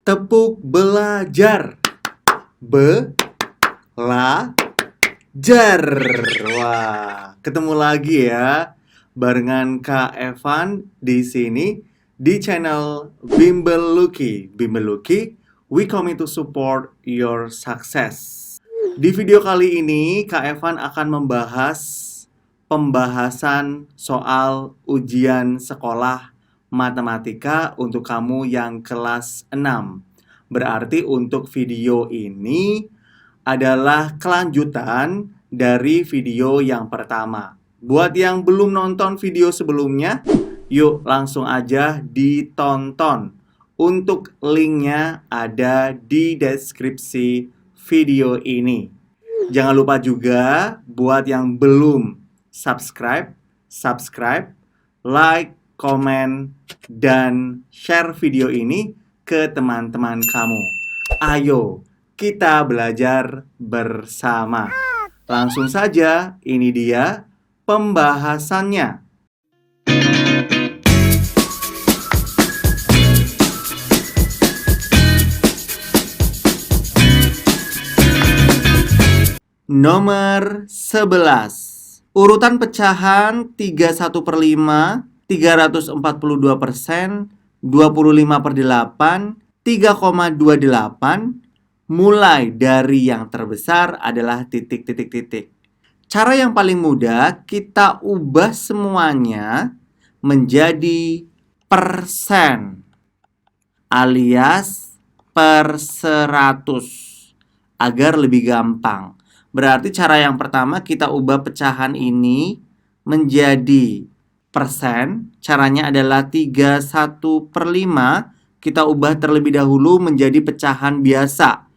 Tepuk belajar. Belajar. Wah, ketemu lagi ya barengan Kak Evan di sini di channel Bimbel Lucky. Bimbel Lucky, we coming to support your success. Di video kali ini Kak Evan akan membahas pembahasan soal ujian sekolah matematika untuk kamu yang kelas 6. Berarti untuk video ini adalah kelanjutan dari video yang pertama. Buat yang belum nonton video sebelumnya, yuk langsung aja ditonton. Untuk linknya ada di deskripsi video ini. Jangan lupa juga buat yang belum subscribe, like, komen, dan share video ini ke teman-teman kamu. Ayo, kita belajar bersama. Langsung saja, ini dia pembahasannya. Nomor 11. Urutan pecahan 31/5, 342%, 25/8, 3,28 mulai dari yang terbesar adalah titik-titik-titik. Cara yang paling mudah, kita ubah semuanya menjadi persen alias per 100 agar lebih gampang. Berarti cara yang pertama kita ubah pecahan ini menjadi persen. Caranya adalah 31/5. Kita ubah terlebih dahulu menjadi pecahan biasa.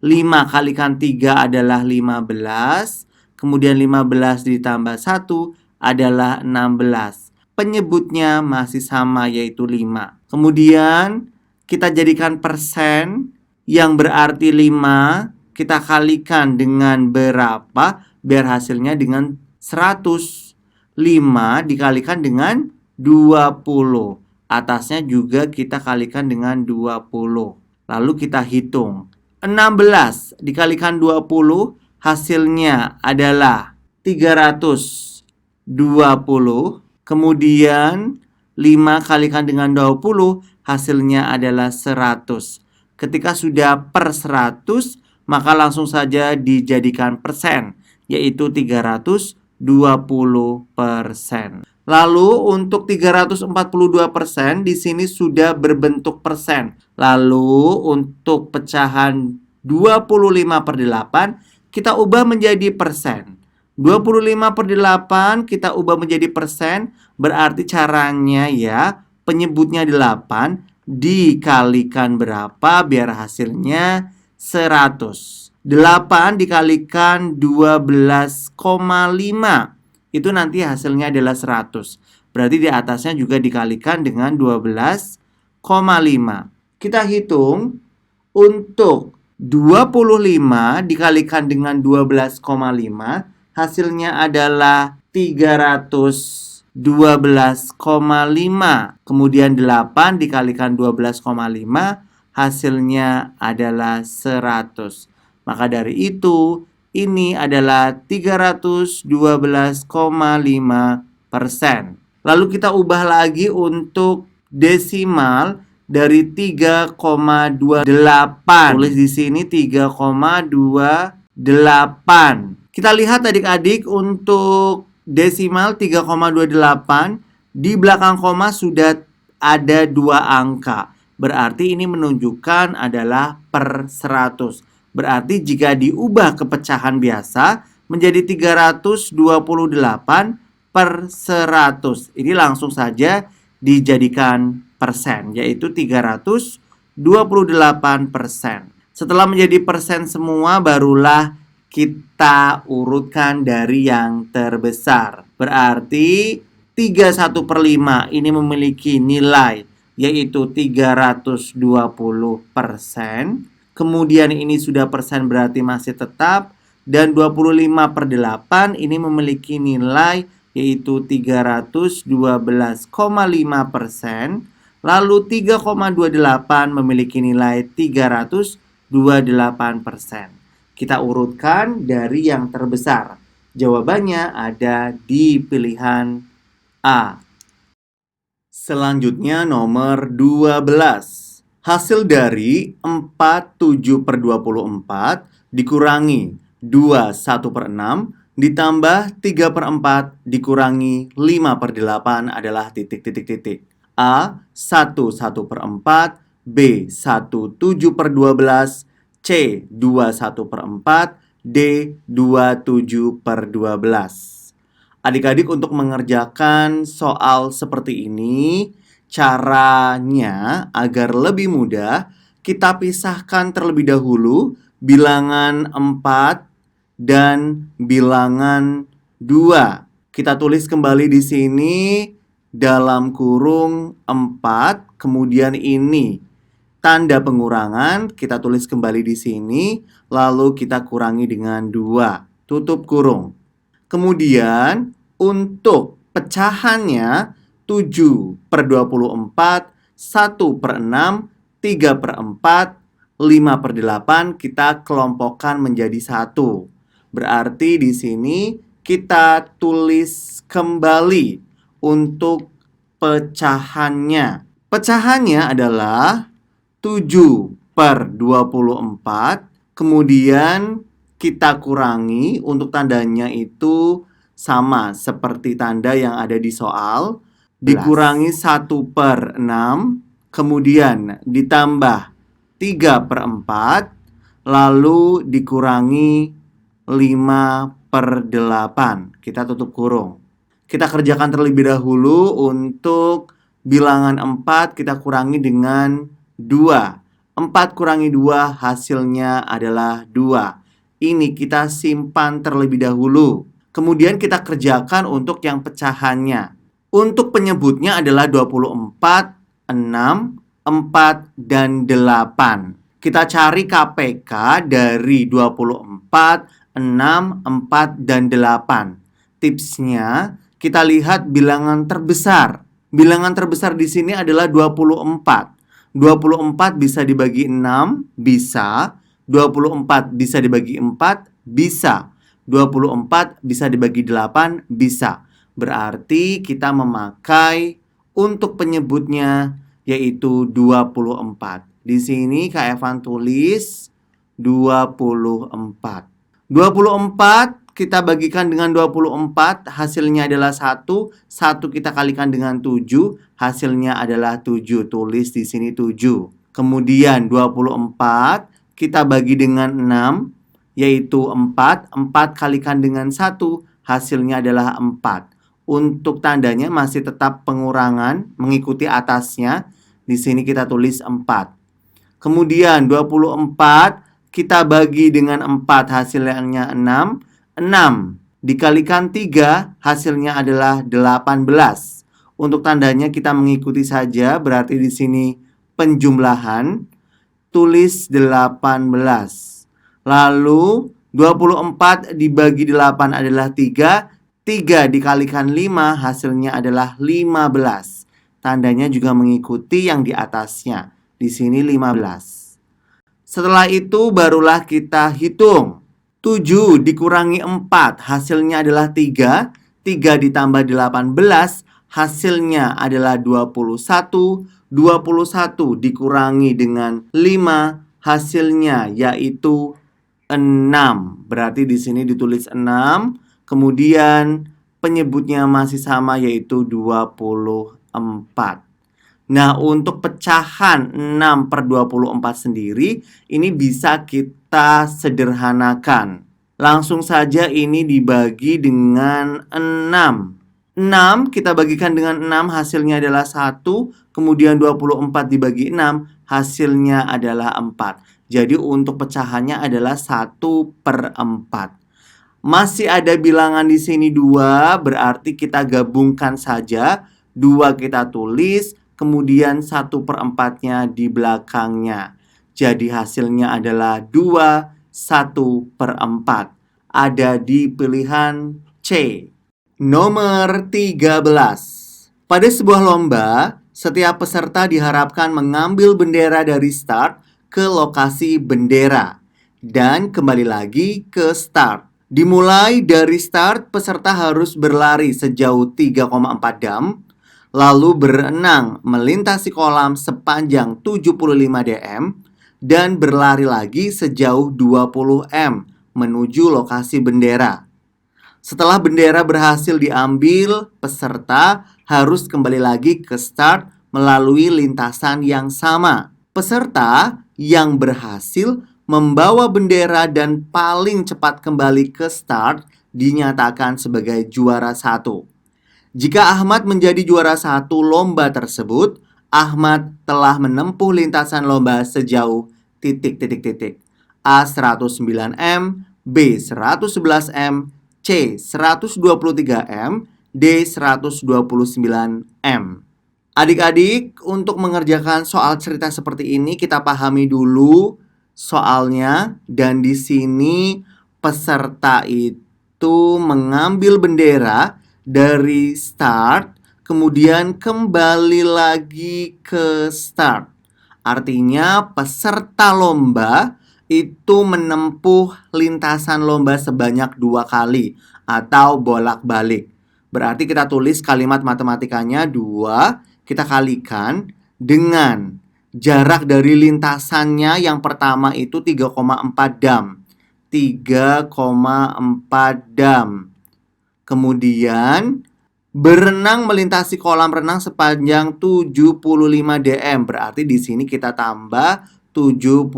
5 kalikan 3 adalah 15. Kemudian 15 ditambah 1 adalah 16. Penyebutnya masih sama, yaitu 5. Kemudian kita jadikan persen yang berarti 5. Kita kalikan dengan berapa biar hasilnya dengan 100. 5 dikalikan dengan 20. Atasnya juga kita kalikan dengan 20. Lalu kita hitung. 16 dikalikan 20 hasilnya adalah 320. Kemudian 5 kalikan dengan 20 hasilnya adalah 100. Ketika sudah per 100, maka langsung saja dijadikan persen, yaitu 320%. Lalu untuk 342% di sini sudah berbentuk persen. Lalu untuk pecahan 25/8 kita ubah menjadi persen. 25/8 kita ubah menjadi persen, berarti caranya ya, penyebutnya 8 dikalikan berapa biar hasilnya 100. 8 dikalikan 12,5. Itu nanti hasilnya adalah 100. Berarti di atasnya juga dikalikan dengan 12,5. Kita hitung untuk 25 dikalikan dengan 12,5. Hasilnya adalah 312,5. Kemudian 8 dikalikan 12,5. Hasilnya adalah 100. Maka dari itu, ini adalah 312,5%. Lalu kita ubah lagi untuk desimal dari 3,28. Tulis di sini 3,28. Kita lihat adik-adik, untuk desimal 3,28 di belakang koma sudah ada 2 angka. Berarti ini menunjukkan adalah per 100. Berarti jika diubah ke pecahan biasa menjadi 328 per 100. Ini langsung saja dijadikan persen, yaitu 328%. Setelah menjadi persen semua, barulah kita urutkan dari yang terbesar. Berarti 31/5 ini memiliki nilai yaitu 320%. Kemudian ini sudah persen berarti masih tetap. Dan 25/8 ini memiliki nilai yaitu 312,5%. Lalu 3,28 memiliki nilai 328%. Kita urutkan dari yang terbesar. Jawabannya ada di pilihan A. Selanjutnya nomor 12. Hasil dari 47/24 dikurangi 21/6 ditambah 3/4 dikurangi 5/8 adalah titik-titik-titik. A. 1/4, B. 1/7/12, C. 21/4, D. 27/12. Adik-adik untuk mengerjakan soal seperti ini, caranya agar lebih mudah, kita pisahkan terlebih dahulu bilangan 4 dan bilangan 2. Kita tulis kembali di sini dalam kurung 4, kemudian ini tanda pengurangan, kita tulis kembali di sini, lalu kita kurangi dengan 2, tutup kurung. Kemudian untuk pecahannya 7/24, 1/6, 3/4, 5/8 kita kelompokkan menjadi 1. Berarti di sini kita tulis kembali untuk pecahannya. Pecahannya adalah 7/24, kemudian kita kurangi, untuk tandanya itu sama seperti tanda yang ada di soal. Dikurangi 1/6, kemudian ditambah 3/4, lalu dikurangi 5/8. Kita tutup kurung. Kita kerjakan terlebih dahulu untuk bilangan 4 kita kurangi dengan 2. 4 kurangi 2 hasilnya adalah 2. Ini kita simpan terlebih dahulu. Kemudian kita kerjakan untuk yang pecahannya. Untuk penyebutnya adalah 24, 6, 4, dan 8. Kita cari KPK dari 24, 6, 4, dan 8. Tipsnya, kita lihat bilangan terbesar. Bilangan terbesar di sini adalah 24. 24 bisa dibagi 6, bisa. 24 bisa dibagi 4, bisa. 24 bisa dibagi 8, bisa. Berarti kita memakai untuk penyebutnya yaitu 24. Di sini Kak Evan tulis 24. 24 kita bagikan dengan 24, hasilnya adalah 1. 1 kita kalikan dengan 7, hasilnya adalah 7. Tulis di sini 7. Kemudian 24 kita bagi dengan 6, yaitu 4. 4 kalikan dengan 1, hasilnya adalah 4. Untuk tandanya masih tetap pengurangan, mengikuti atasnya. Di sini kita tulis 4. Kemudian 24 kita bagi dengan 4, hasilnya 6. 6 dikalikan 3, hasilnya adalah 18. Untuk tandanya kita mengikuti saja, berarti di sini penjumlahan, tulis 18. Lalu 24 dibagi 8 adalah 3. 3 dikalikan 5, hasilnya adalah 15. Tandanya juga mengikuti yang di atasnya. Di sini 15. Setelah itu barulah kita hitung. 7 dikurangi 4, hasilnya adalah 3. 3 ditambah 18, hasilnya adalah 21. 21 dikurangi dengan 5, hasilnya yaitu 6. Berarti di sini ditulis 6. Kemudian penyebutnya masih sama yaitu 24. Nah, untuk pecahan 6/24 sendiri, ini bisa kita sederhanakan. Langsung saja ini dibagi dengan 6. 6 kita bagikan dengan 6, hasilnya adalah 1. Kemudian 24 dibagi 6, hasilnya adalah 4. Jadi untuk pecahannya adalah 1/4. Masih ada bilangan di sini 2, berarti kita gabungkan saja. 2 kita tulis, kemudian 1/4-nya di belakangnya. Jadi hasilnya adalah 2 1/4. Ada di pilihan C. Nomor 13. Pada sebuah lomba, setiap peserta diharapkan mengambil bendera dari start ke lokasi bendera dan kembali lagi ke start. Dimulai dari start, peserta harus berlari sejauh 3,4 jam, lalu berenang melintasi kolam sepanjang 75 dm, dan berlari lagi sejauh 20 m menuju lokasi bendera. Setelah bendera berhasil diambil, peserta harus kembali lagi ke start melalui lintasan yang sama. Peserta yang berhasil membawa bendera dan paling cepat kembali ke start dinyatakan sebagai juara satu. Jika Ahmad menjadi juara satu lomba tersebut, Ahmad telah menempuh lintasan lomba sejauh titik-titik-titik. A 109 m, B 111 m, C 123 m, D 129 m. Adik-adik, untuk mengerjakan soal cerita seperti ini kita pahami dulu soalnya, dan di sini peserta itu mengambil bendera dari start kemudian kembali lagi ke start. Artinya peserta lomba itu menempuh lintasan lomba sebanyak 2 kali atau bolak-balik. Berarti kita tulis kalimat matematikanya 2, kita kalikan dengan jarak dari lintasannya yang pertama itu 3,4 dam. 3,4 dam. Kemudian berenang melintasi kolam renang sepanjang 75 dm. Berarti di sini kita tambah 75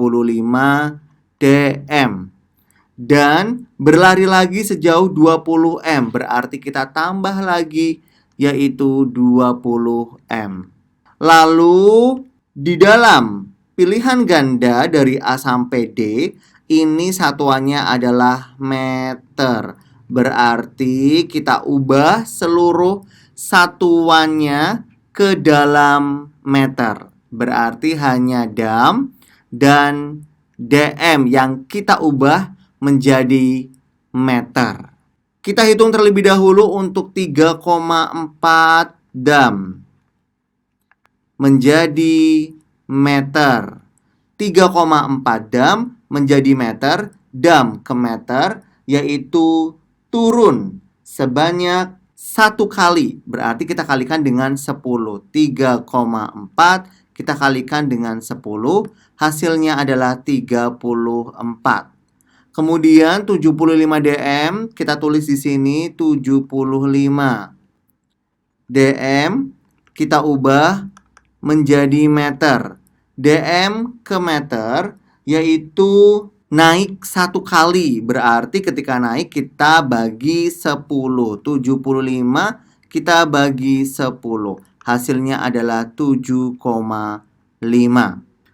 dm. Dan berlari lagi sejauh 20 m. Berarti kita tambah lagi yaitu 20 m. Lalu di dalam pilihan ganda dari A sampai D, ini satuannya adalah meter. Berarti kita ubah seluruh satuannya ke dalam meter. Berarti hanya dam dan dm yang kita ubah menjadi meter. Kita hitung terlebih dahulu untuk 3,4 dam menjadi meter. 3,4 dam menjadi meter, dam ke meter, yaitu turun sebanyak 1 kali. Berarti kita kalikan dengan 10. 3,4 kita kalikan dengan 10, hasilnya adalah 34. Kemudian 75 dm kita tulis di sini 75. dm kita ubah menjadi meter. dm ke meter yaitu naik 1 kali. Berarti ketika naik kita bagi 10. 75 kita bagi 10. Hasilnya adalah 7,5.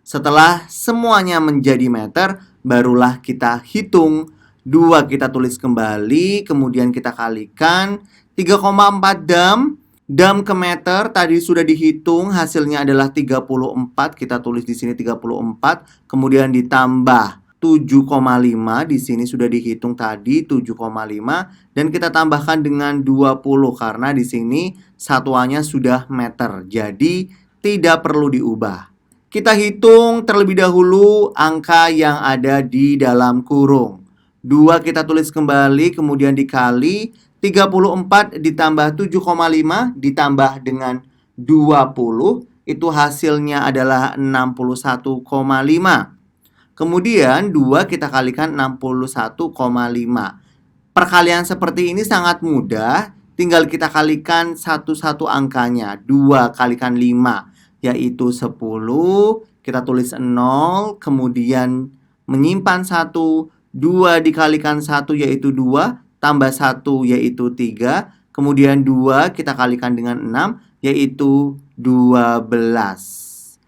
Setelah semuanya menjadi meter, barulah kita hitung. 2 kita tulis kembali, kemudian kita kalikan 3,4 dam. Dam ke meter tadi sudah dihitung, hasilnya adalah 34. Kita tulis di sini 34, kemudian ditambah 7,5, di sini sudah dihitung tadi 7,5, dan kita tambahkan dengan 20 karena di sini satuannya sudah meter. Jadi tidak perlu diubah. Kita hitung terlebih dahulu angka yang ada di dalam kurung. 2 kita tulis kembali, kemudian dikali 34 ditambah 7,5 ditambah dengan 20, itu hasilnya adalah 61,5. Kemudian 2 kita kalikan 61,5. Perkalian seperti ini sangat mudah, tinggal kita kalikan satu-satu angkanya. 2 kalikan 5 yaitu 10, kita tulis 0, kemudian menyimpan 1, 2 dikalikan 1 yaitu 2, tambah 1 yaitu 3, kemudian 2 kita kalikan dengan 6 yaitu 12.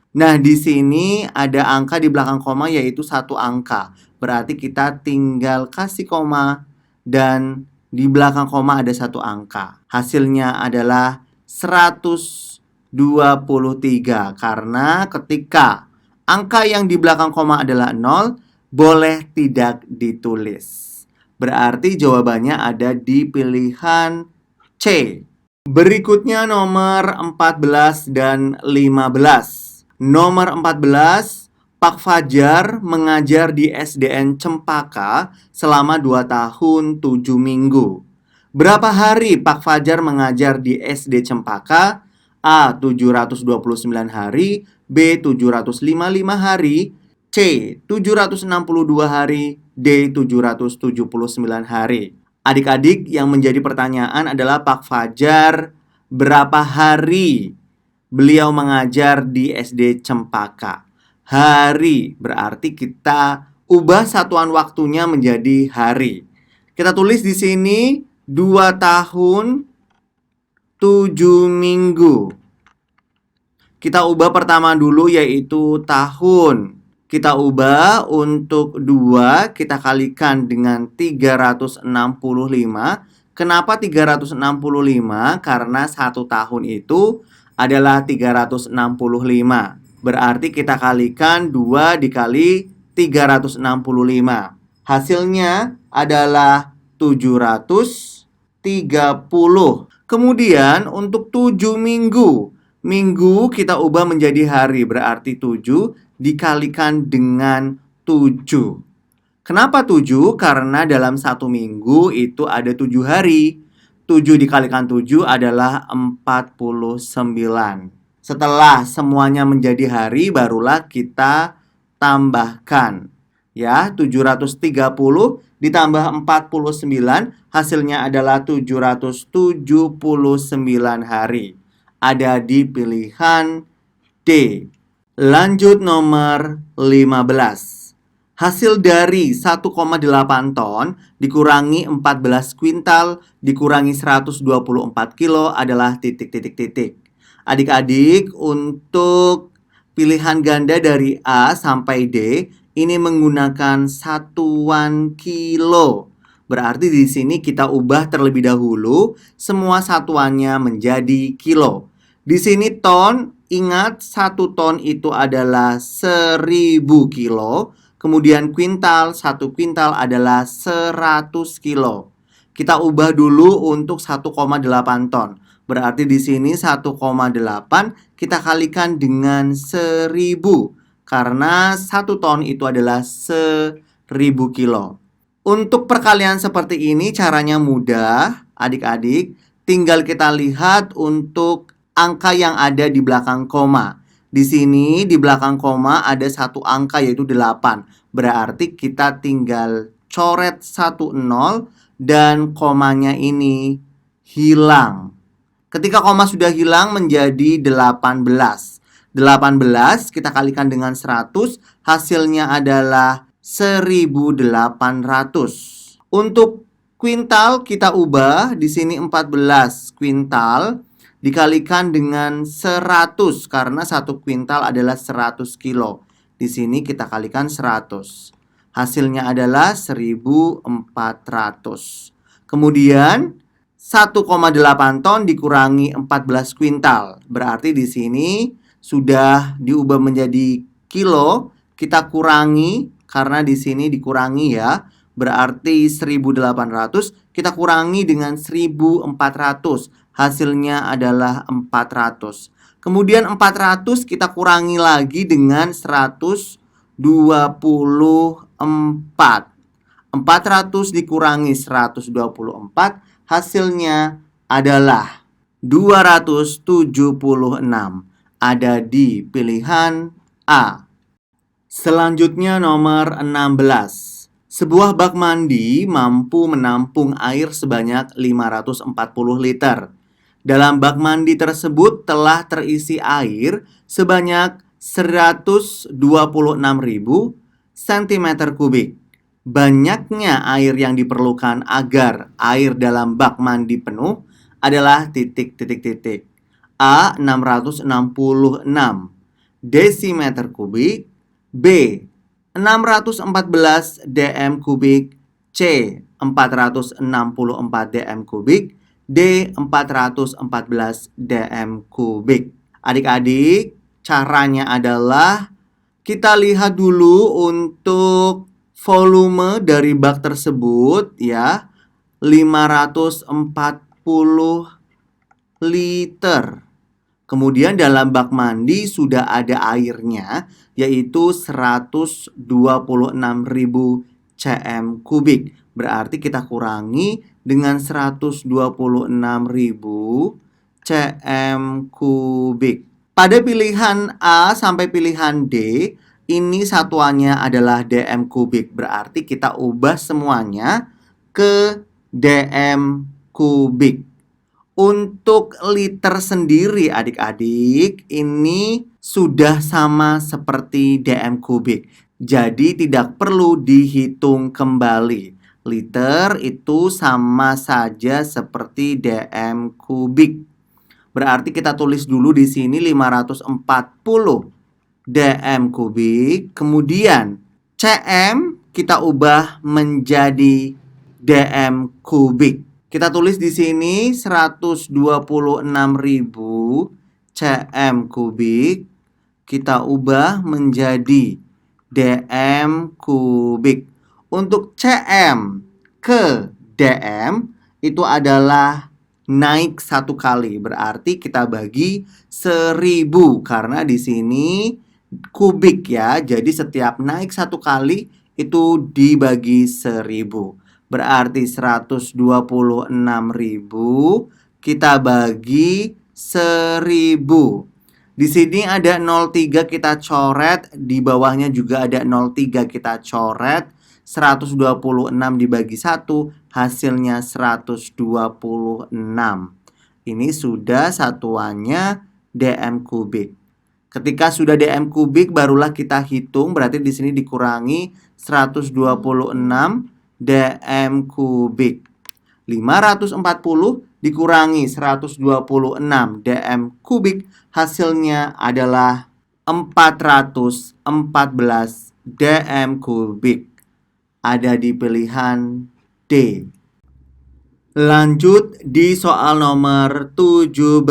Nah, di sini ada angka di belakang koma yaitu 1 angka. Berarti kita tinggal kasih koma dan di belakang koma ada 1 angka. Hasilnya adalah 123 karena ketika angka yang di belakang koma adalah 0, boleh tidak ditulis. Berarti jawabannya ada di pilihan C. Berikutnya nomor 14 dan 15. Nomor 14, Pak Fajar mengajar di SDN Cempaka selama 2 tahun 7 minggu. Berapa hari Pak Fajar mengajar di SD Cempaka? A. 729 hari, B. 755 hari, C. 762 hari, D. 779 hari. Adik-adik, yang menjadi pertanyaan adalah Pak Fajar berapa hari beliau mengajar di SD Cempaka. Hari berarti kita ubah satuan waktunya menjadi hari. Kita tulis di sini 2 tahun 7 minggu. Kita ubah pertama dulu yaitu tahun. Kita ubah untuk 2 kita kalikan dengan 365. Kenapa 365? Karena 1 tahun itu adalah 365. Berarti kita kalikan 2 dikali 365. Hasilnya adalah 730. Kemudian untuk 7 minggu. Minggu kita ubah menjadi hari, berarti 7 dikalikan dengan 7. Kenapa 7? Karena dalam 1 minggu itu ada 7 hari. 7 dikalikan 7 adalah 49. Setelah semuanya menjadi hari, barulah kita tambahkan. Ya, 730 ditambah 49, hasilnya adalah 779 hari. Ada di pilihan D. Lanjut nomor 15. Hasil dari 1,8 ton dikurangi 14 kuintal dikurangi 124 kilo adalah titik-titik-titik. Adik-adik, untuk pilihan ganda dari A sampai D ini menggunakan satuan kilo. Berarti di sini kita ubah terlebih dahulu semua satuannya menjadi kilo. Di sini ton, ingat 1 ton itu adalah 1000 kilo. Kemudian kuintal, 1 kuintal adalah 100 kilo. Kita ubah dulu untuk 1,8 ton. Berarti di sini 1,8 kita kalikan dengan 1000. Karena 1 ton itu adalah 1000 kilo. Untuk perkalian seperti ini caranya mudah, adik-adik. Tinggal kita lihat untuk angka yang ada di belakang koma. Di sini di belakang koma ada 1 angka yaitu 8. Berarti kita tinggal coret 1 0 dan komanya ini hilang. Ketika koma sudah hilang menjadi 18. 18 kita kalikan dengan 100, hasilnya adalah 1800. Untuk kuintal kita ubah, di sini 14 kuintal dikalikan dengan 100 karena 1 kuintal adalah 100 kilo. Di sini kita kalikan 100. Hasilnya adalah 1400. Kemudian 1,8 ton dikurangi 14 kuintal. Berarti di sini sudah diubah menjadi kilo, kita kurangi karena di sini dikurangi ya. Berarti 1800 kita kurangi dengan 1400. Hasilnya adalah 400. Kemudian 400 kita kurangi lagi dengan 124. 400 dikurangi 124, hasilnya adalah 276. Ada di pilihan A. Selanjutnya nomor 16. Sebuah bak mandi mampu menampung air sebanyak 540 liter. Dalam bak mandi tersebut telah terisi air sebanyak 126.000 cm3. Banyaknya air yang diperlukan agar air dalam bak mandi penuh adalah titik-titik-titik. A. 666 desimeter kubik, B. 614 dm kubik, C. 464 dm kubik, D. 414 dm kubik. Adik-adik, caranya adalah kita lihat dulu untuk volume dari bak tersebut ya, 540 liter. Kemudian dalam bak mandi sudah ada airnya, yaitu 126.000 cm kubik. Berarti kita kurangi dengan 126.000 cm kubik. Pada pilihan A sampai pilihan D, ini satuannya adalah dm kubik. Berarti kita ubah semuanya ke dm kubik. Untuk liter sendiri adik-adik, ini sudah sama seperti dm kubik. Jadi tidak perlu dihitung kembali. Liter itu sama saja seperti dm kubik. Berarti kita tulis dulu di sini 540 dm kubik. Kemudian cm kita ubah menjadi dm kubik. Kita tulis di sini 126.000 cm kubik. Kita ubah menjadi dm kubik. Untuk cm ke dm itu adalah naik satu kali. Berarti kita bagi 1000 karena di sini kubik ya. Jadi setiap naik satu kali itu dibagi 1000. Berarti 126.000 kita bagi 1000. Di sini ada 03 kita coret, di bawahnya juga ada 03 kita coret. 126 dibagi 1 hasilnya 126. Ini sudah satuannya dm kubik. Ketika sudah dm kubik barulah kita hitung, berarti di sini dikurangi 126 dm kubik. 540 dikurangi 126 dm kubik hasilnya adalah 414 dm kubik. Ada di pilihan D. Lanjut di soal nomor 17.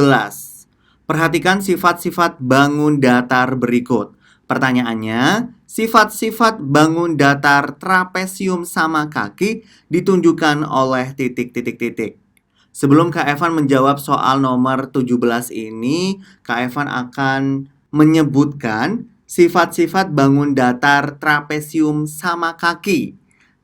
Perhatikan sifat-sifat bangun datar berikut. Pertanyaannya, sifat-sifat bangun datar trapesium sama kaki ditunjukkan oleh titik-titik-titik. Sebelum Kak Evan menjawab soal nomor 17 ini, Kak Evan akan menyebutkan sifat-sifat bangun datar trapesium sama kaki,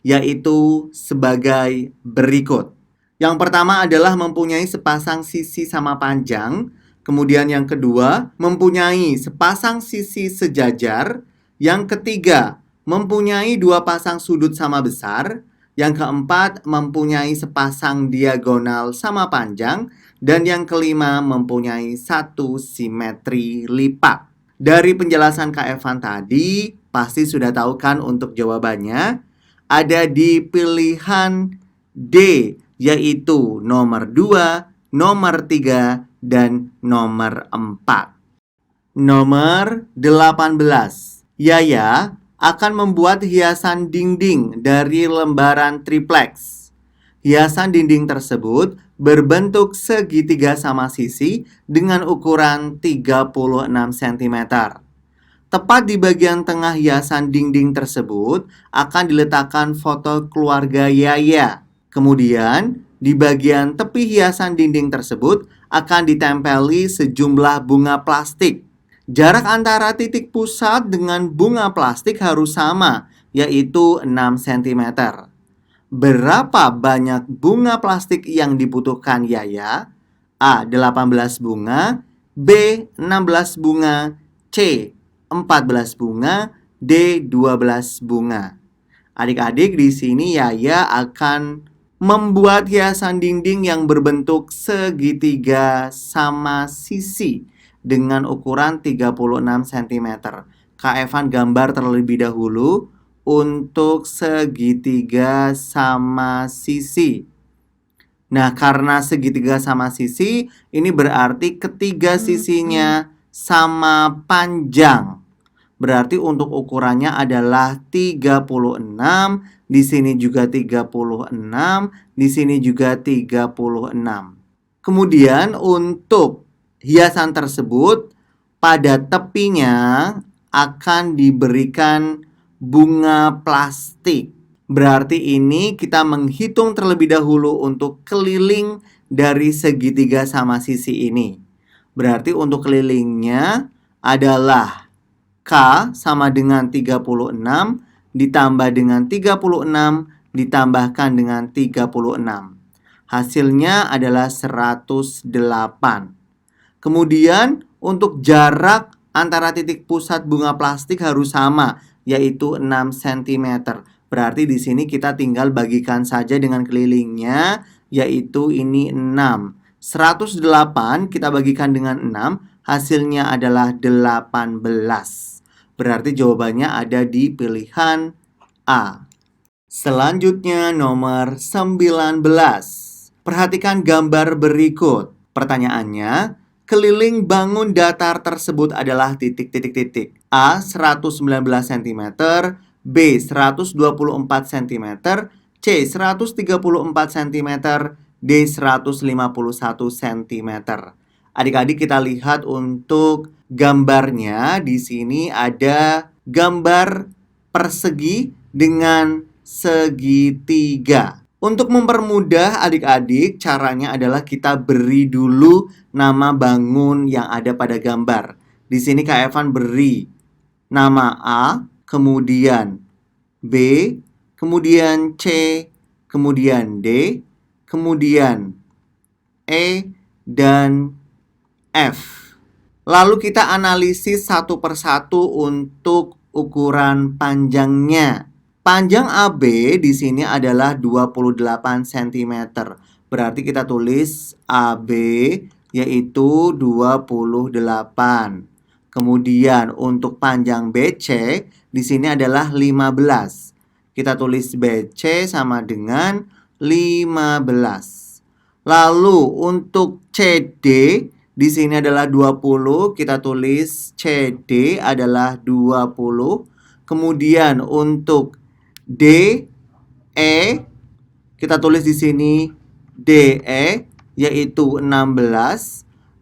yaitu sebagai berikut. Yang pertama adalah mempunyai sepasang sisi sama panjang. Kemudian yang kedua, mempunyai sepasang sisi sejajar. Yang ketiga, mempunyai dua pasang sudut sama besar. Yang keempat, mempunyai sepasang diagonal sama panjang. Dan yang kelima, mempunyai satu simetri lipat. Dari penjelasan Kak Evan tadi, pasti sudah tahu kan untuk jawabannya. Ada di pilihan D, yaitu nomor 2, nomor 3, dan nomor 4. Nomor 18. Yaya akan membuat hiasan dinding dari lembaran triplex. Hiasan dinding tersebut berbentuk segitiga sama sisi dengan ukuran 36 cm. Tepat di bagian tengah hiasan dinding tersebut akan diletakkan foto keluarga Yaya. Kemudian, di bagian tepi hiasan dinding tersebut akan ditempeli sejumlah bunga plastik. Jarak antara titik pusat dengan bunga plastik harus sama, yaitu 6 cm. Berapa banyak bunga plastik yang dibutuhkan Yaya? A. 18 bunga, B. 16 bunga, C. 14 bunga, D. 12 bunga. Adik-adik, di sini Yaya akan membuat hiasan dinding yang berbentuk segitiga sama sisi dengan ukuran 36 cm. Kak Evan gambar terlebih dahulu untuk segitiga sama sisi. Nah, karena segitiga sama sisi, ini berarti ketiga sisinya sama panjang. Berarti untuk ukurannya adalah 36, di sini juga 36, di sini juga 36. Kemudian untuk hiasan tersebut, pada tepinya akan diberikan bunga plastik. Berarti ini kita menghitung terlebih dahulu untuk keliling dari segitiga sama sisi ini. Berarti untuk kelilingnya adalah K sama dengan 36 ditambah dengan 36 ditambahkan dengan 36. Hasilnya adalah 108. Kemudian untuk jarak antara titik pusat bunga plastik harus sama, yaitu 6 cm. Berarti di sini kita tinggal bagikan saja dengan kelilingnya, yaitu ini 6. 108 kita bagikan dengan 6, hasilnya adalah 18. Berarti jawabannya ada di pilihan A. Selanjutnya nomor 19. Perhatikan gambar berikut. Pertanyaannya, keliling bangun datar tersebut adalah titik-titik-titik. A 119 cm, B 124 cm, C 134 cm, D 151 cm. Adik-adik kita lihat untuk gambarnya. Di sini ada gambar persegi dengan segitiga. Untuk mempermudah adik-adik, caranya adalah kita beri dulu nama bangun yang ada pada gambar. Di sini Kak Evan beri nama A, kemudian B, kemudian C, kemudian D, kemudian E, dan F. Lalu kita analisis satu persatu untuk ukuran panjangnya. Panjang AB di sini adalah 28 cm. Berarti kita tulis AB yaitu 28. Kemudian untuk panjang BC di sini adalah 15. Kita tulis BC sama dengan 15. Lalu untuk CD di sini adalah 20, kita tulis CD adalah 20. Kemudian untuk DE kita tulis di sini DE yaitu 16.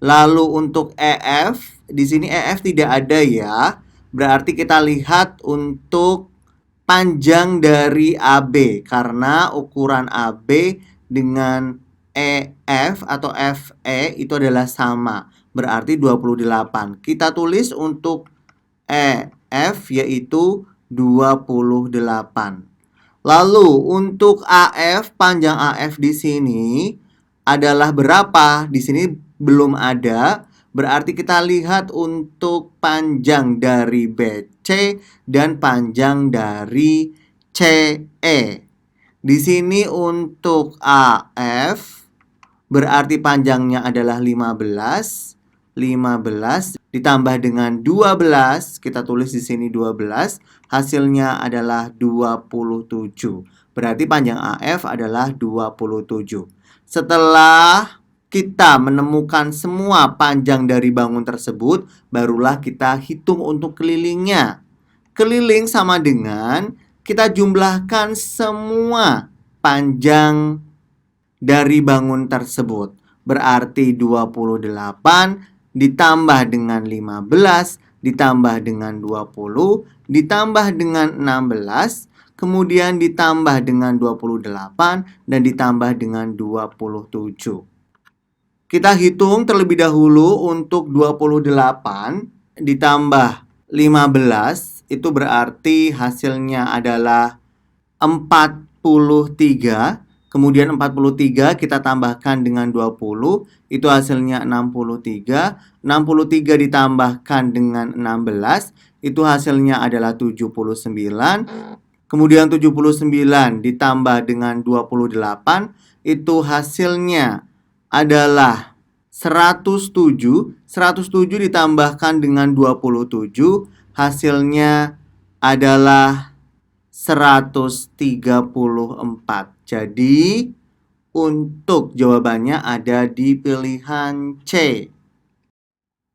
Lalu untuk EF di sini EF tidak ada ya. Berarti kita lihat untuk panjang dari AB karena ukuran AB dengan EF atau FE itu adalah sama, berarti 28. Kita tulis untuk EF yaitu 28. Lalu untuk AF, panjang AF di sini adalah berapa? Di sini belum ada. Berarti kita lihat untuk panjang dari BC dan panjang dari CE. Di sini untuk AF berarti panjangnya adalah 15. 15 ditambah dengan 12, kita tulis di sini 12, hasilnya adalah 27. Berarti panjang AF adalah 27. Setelah kita menemukan semua panjang dari bangun tersebut, barulah kita hitung untuk kelilingnya. Keliling sama dengan kita jumlahkan semua panjang dari bangun tersebut. Berarti 28 ditambah dengan 15 ditambah dengan 20 ditambah dengan 16 kemudian ditambah dengan 28 dan ditambah dengan 27. Kita hitung terlebih dahulu untuk 28 ditambah 15 itu berarti hasilnya adalah 43. Kemudian 43 kita tambahkan dengan 20, itu hasilnya 63. 63 ditambahkan dengan 16, itu hasilnya adalah 79. Kemudian 79 ditambah dengan 28, itu hasilnya adalah 107. 107 ditambahkan dengan 27, hasilnya adalah 134. Jadi, untuk jawabannya ada di pilihan C.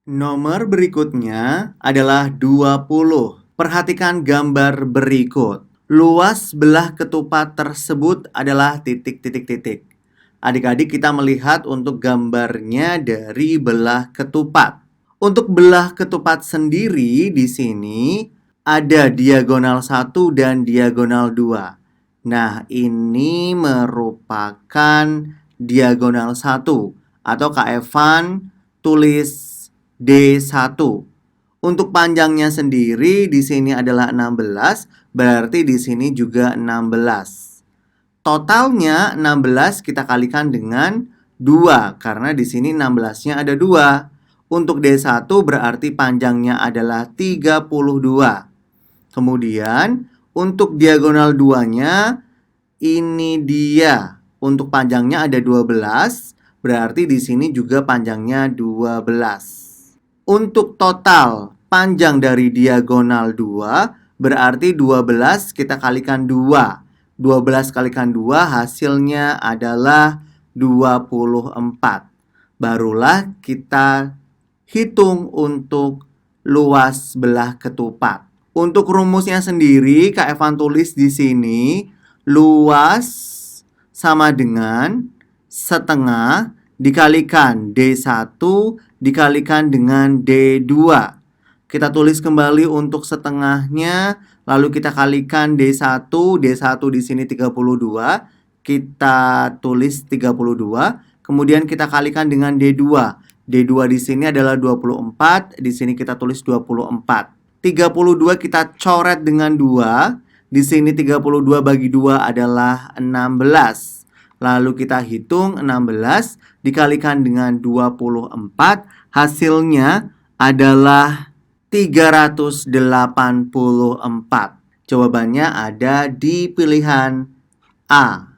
Nomor berikutnya adalah 20. Perhatikan gambar berikut. Luas belah ketupat tersebut adalah titik-titik-titik. Adik-adik kita melihat untuk gambarnya dari belah ketupat. Untuk belah ketupat sendiri di sini ada diagonal 1 dan diagonal 2. Nah, ini merupakan diagonal 1 atau Kak Evan tulis D1. Untuk panjangnya sendiri di sini adalah 16, berarti di sini juga 16. Totalnya 16 kita kalikan dengan 2 karena di sini 16-nya ada 2. Untuk D1 berarti panjangnya adalah 32. Kemudian untuk diagonal 2-nya ini dia. Untuk panjangnya ada 12, berarti di sini juga panjangnya 12. Untuk total panjang dari diagonal 2 berarti 12 kita kalikan 2. 12 kalikan 2 hasilnya adalah 24. Barulah kita hitung untuk luas belah ketupat. Untuk rumusnya sendiri, Kak Evan tulis di sini, luas sama dengan setengah dikalikan D1 dikalikan dengan D2. Kita tulis kembali untuk setengahnya, lalu kita kalikan D1. D1 di sini 32. Kita tulis 32. Kemudian kita kalikan dengan D2. D2 di sini adalah 24, di sini kita tulis 24. 32 kita coret dengan 2. Di sini 32 bagi 2 adalah 16. Lalu kita hitung 16 dikalikan dengan 24, hasilnya adalah 384. Jawabannya ada di pilihan A.